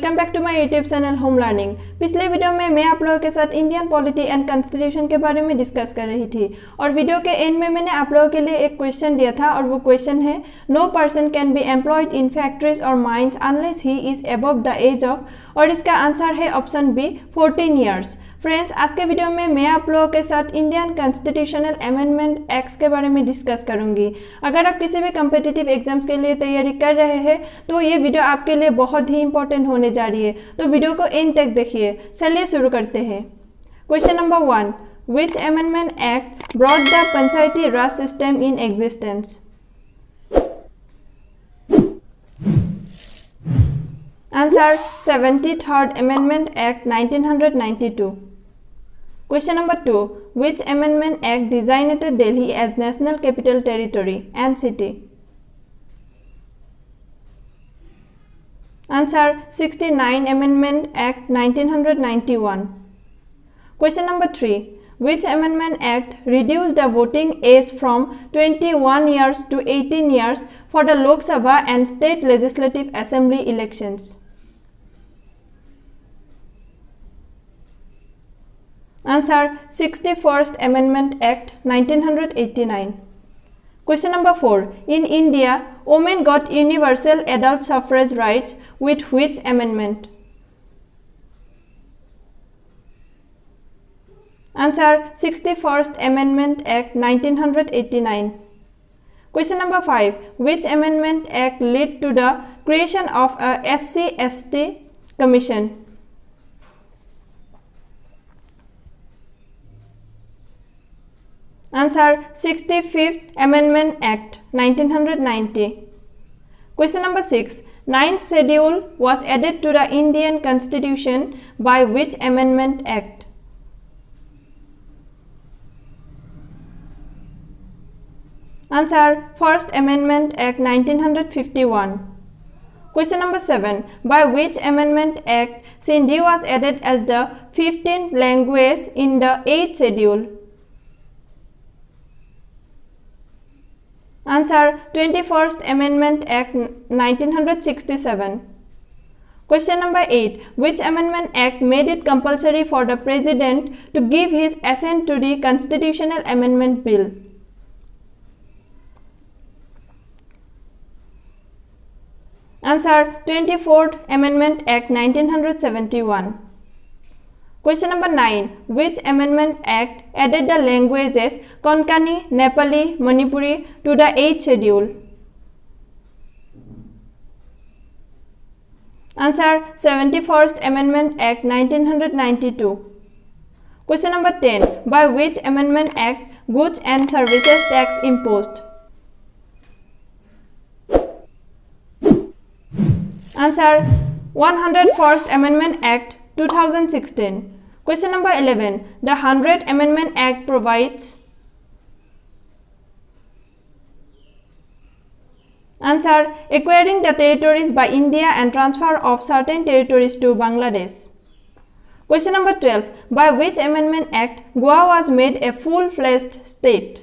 Welcome back to my YouTube channel home learning. पिछले video में मैं आप लोगों के साथ इंडियन पॉलिटी एंड कॉन्स्टिट्यूशन के बारे में डिस्कस कर रही थी और वीडियो के एंड में मैंने आप लोगों के लिए एक क्वेश्चन दिया था और वो क्वेश्चन है no person can be employed in factories और mines unless he is above the age of, और इसका आंसर है ऑप्शन बी 14 ईयर्स। फ्रेंड्स, आज के वीडियो में मैं आप लोगों के साथ इंडियन कॉन्स्टिट्यूशनल अमेंडमेंट एक्ट्स के बारे में डिस्कस करूंगी। अगर आप किसी भी कम्पिटिटिव एग्जाम्स के लिए तैयारी कर रहे हैं तो ये वीडियो आपके लिए बहुत ही इंपॉर्टेंट होने जा रही है, तो वीडियो को एंड तक देखिए। चलिए शुरू करते हैं। Question number 1, which amendment act brought the Panchayati Raj system in existence? Answer 73rd Amendment Act 1992. Question number 2. Which Amendment Act designated Delhi as National Capital Territory and City? Answer 69 Amendment Act 1991. Question number 3. Which Amendment Act reduced the voting age from 21 years to 18 years for the Lok Sabha and State Legislative Assembly elections? Answer 61st Amendment Act 1989. Question number 4. In India, women got universal adult suffrage rights with which amendment? Answer 61st Amendment Act 1989. Question number 5. Which Amendment Act led to the creation of a SC/ST Commission? Answer 65th Amendment Act 1990. Question number 6. 9th schedule was added to the Indian Constitution by which Amendment Act? Answer 1st Amendment Act 1951. Question number 7. By which Amendment Act Sindhi was added as the 15th language in the 8th schedule? Answer 21st Amendment Act 1967. Question number 8. Which Amendment Act made it compulsory for the President to give his assent to the Constitutional Amendment Bill? Answer 24th Amendment Act 1971. Question number 9. Which Amendment Act added the languages Konkani, Nepali, Manipuri to the 8th schedule? Answer 71st Amendment Act 1992. Question number 10. By which Amendment Act Goods and Services Tax imposed? Answer 101st Amendment Act 2016. Question number 11. The 100th Amendment Act provides. Answer acquiring the territories by India and transfer of certain territories to Bangladesh. Question number 12. By which Amendment Act Goa was made a full-fledged state?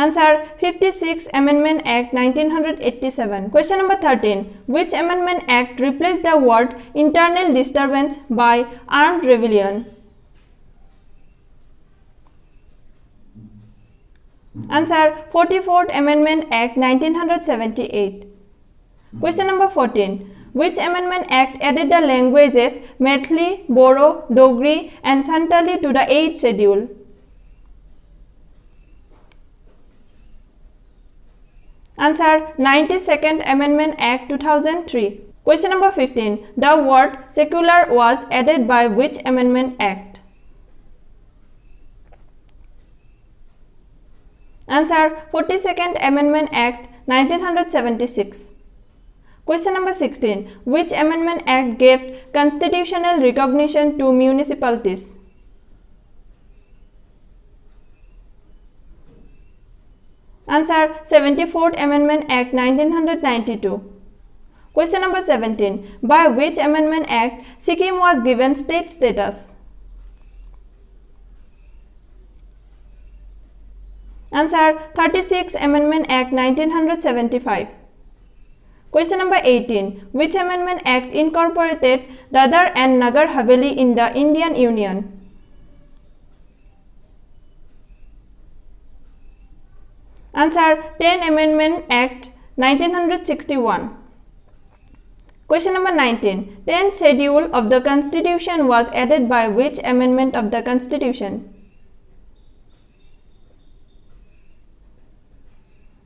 Answer 56th Amendment Act 1987. Question number 13. Which Amendment Act replaced the word internal disturbance by armed rebellion? Answer 44th Amendment Act 1978. Question number 14. Which Amendment Act added the languages Maithili, Bodo, Dogri and Santali to the 8th schedule? Answer 92nd Amendment Act 2003. Question number 15. The word secular was added by which Amendment Act? Answer 42nd Amendment Act 1976. Question number 16. Which Amendment Act gave constitutional recognition to municipalities? Answer 74th Amendment Act 1992. Question number 17. By which Amendment Act Sikkim was given state status? Answer 36 Amendment Act 1975. Question number 18. Which Amendment Act incorporated Dadar and Nagar Haveli in the Indian Union? Answer 10th Amendment Act 1961. Question number 19. 10th Schedule of the Constitution was added by which amendment of the Constitution?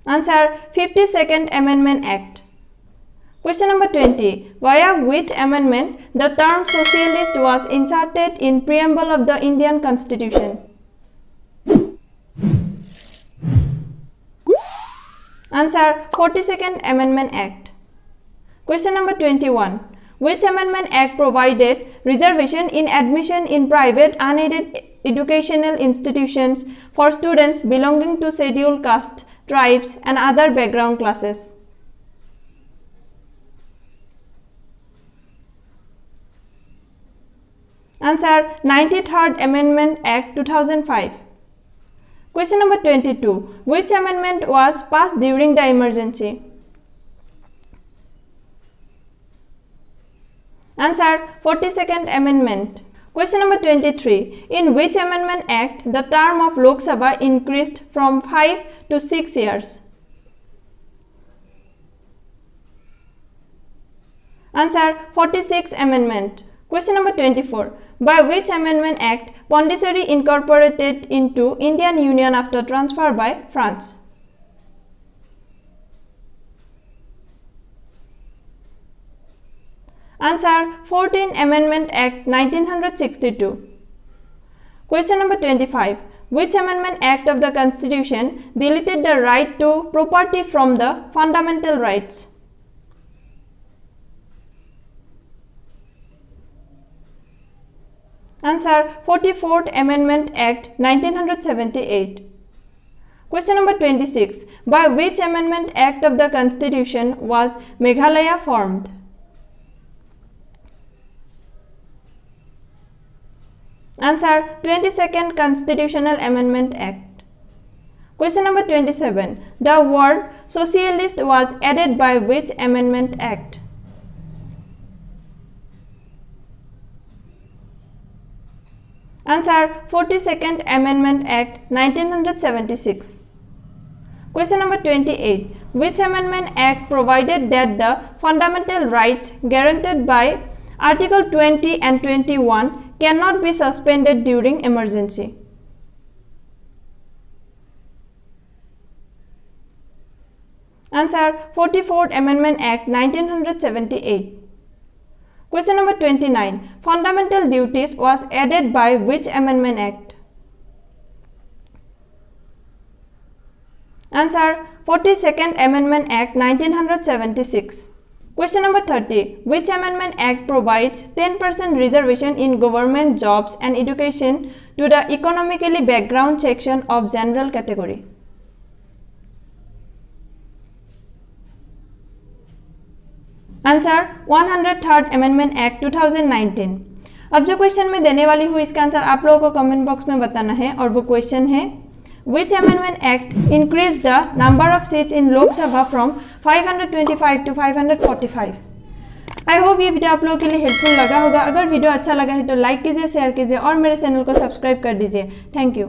Answer 52nd Amendment Act. Question number 20. Via which amendment the term socialist was inserted in preamble of the Indian Constitution? Answer 42nd Amendment Act. Question number 21. Which Amendment Act provided reservation in admission in private unaided educational institutions for students belonging to scheduled caste, tribes and other background classes? Answer 93rd Amendment Act 2005. Question number 22. Which amendment was passed during the emergency? Answer 42nd Amendment. Question number 23. In which Amendment Act the term of Lok Sabha increased from 5 to 6 years? Answer 46th Amendment. Question number 24. By which Amendment Act Pondicherry incorporated into Indian Union after transfer by France? Answer 14th Amendment Act 1962. Question number 25. Which Amendment Act of the Constitution deleted the right to property from the fundamental rights? Answer 44th Amendment Act 1978. Question number 26. By which Amendment Act of the Constitution was Meghalaya formed? Answer 22nd Constitutional Amendment Act. Question number 27. The word socialist was added by which Amendment Act? Answer 42nd Amendment Act 1976. Question number 28. Which Amendment Act provided that the fundamental rights guaranteed by Article 20 and 21 cannot be suspended during emergency? Answer 44th Amendment Act 1978. Question number 29. Fundamental duties was added by which Amendment Act? Answer 42nd Amendment Act 1976. Question number 30. Which Amendment Act provides 10% reservation in government jobs and education to the economically background section of general category? Answer 103rd Amendment Act 2019. अब जो question मैं देने वाली हूँ इसका answer आप लोगों को कमेंट बॉक्स में बताना है और वो क्वेश्चन है Which Amendment Act increased the number of seats in Lok Sabha from 525 to 545? I hope ये वीडियो आप लोगों के लिए हेल्पफुल लगा होगा। अगर वीडियो अच्छा लगा है तो लाइक कीजिए, शेयर कीजिए और मेरे चैनल को सब्सक्राइब कर दीजिए। Thank you.